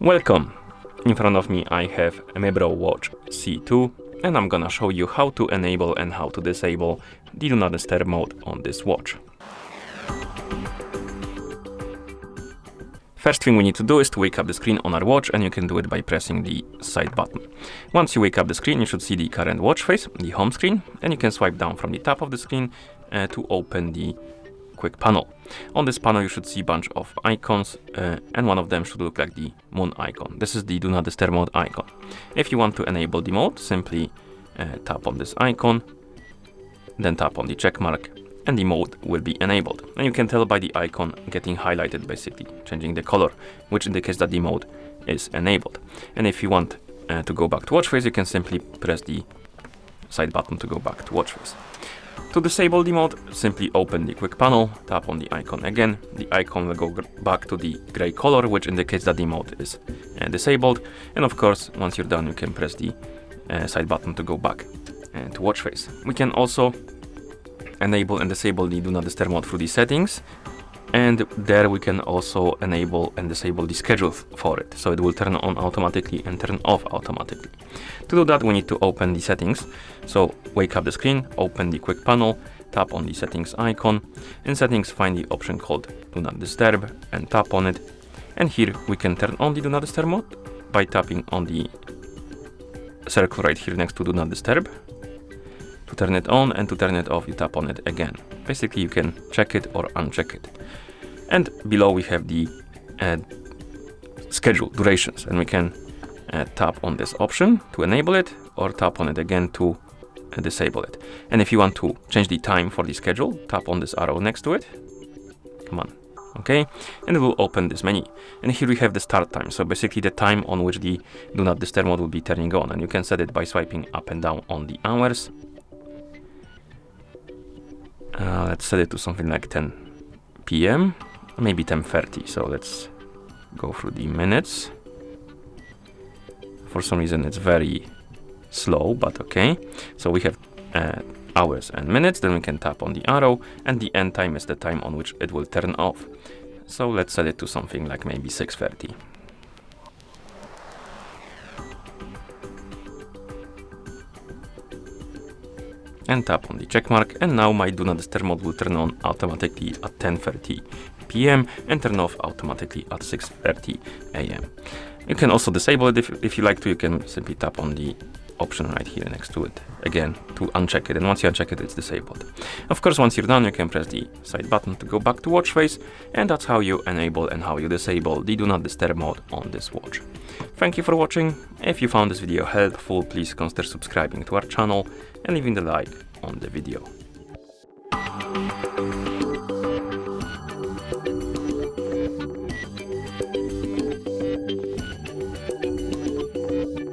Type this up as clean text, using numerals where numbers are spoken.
Welcome! In front of me I have a MIBRO Watch C2 and I'm gonna show you how to enable and how to disable the Do Not Disturb mode on this watch. First thing we need to do is to wake up the screen on our watch, and you can do it by pressing the side button. Once you wake up the screen, you should see the current watch face, the home screen, and you can swipe down from the top of the screen to open the quick panel. On this panel you should see a bunch of icons and one of them should look like the moon icon. This is the Do Not Disturb mode icon. If you want to enable the mode, simply tap on this icon, then tap on the check mark, and the mode will be enabled. And you can tell by the icon getting highlighted, basically changing the color, which indicates that the mode is enabled. And if you want to go back to watch face, you can simply press the side button to go back to watch face. To disable the mode, simply open the quick panel, tap on the icon again. The icon will go back to the gray color, which indicates that the mode is disabled. And of course, once you're done, you can press the side button to go back to watch face. We can also enable and disable the Do Not Disturb mode through the settings. And there we can also enable and disable the schedule for it, so it will turn on automatically and turn off automatically. To do that, we need to open the settings. So wake up the screen, open the quick panel, tap on the settings icon. In settings, find the option called Do Not Disturb and tap on it. And here we can turn on the Do Not Disturb mode by tapping on the circle right here next to Do Not Disturb. To turn it on, and to turn it off, you tap on it again. Basically, you can check it or uncheck it. And below we have the schedule durations, and we can tap on this option to enable it, or tap on it again to disable it. And if you want to change the time for the schedule, tap on this arrow next to it. Come on. Okay, and it will open this menu. And here we have the start time, so basically the time on which the Do Not Disturb mode will be turning on, and you can set it by swiping up and down on the hours. Let's set it to something like 10 p.m. maybe 10:30. So let's go through the minutes. For some reason it's very slow, but okay. So we have hours and minutes, then we can tap on the arrow, and the end time is the time on which it will turn off. So let's set it to something like maybe 6:30. And tap on the check mark, and now my Do Not Disturb mode will turn on automatically at 10:30 p.m. and turn off automatically at 6:30 a.m. You can also disable it if you like to. You can simply tap on the option right here next to it again to uncheck it, and once you uncheck it, it's disabled. Of course, once you're done, you can press the side button to go back to watch face, and that's how you enable and how you disable the Do Not Disturb mode on this watch. Thank you for watching. If you found this video helpful, please consider subscribing to our channel and leaving the like on the video.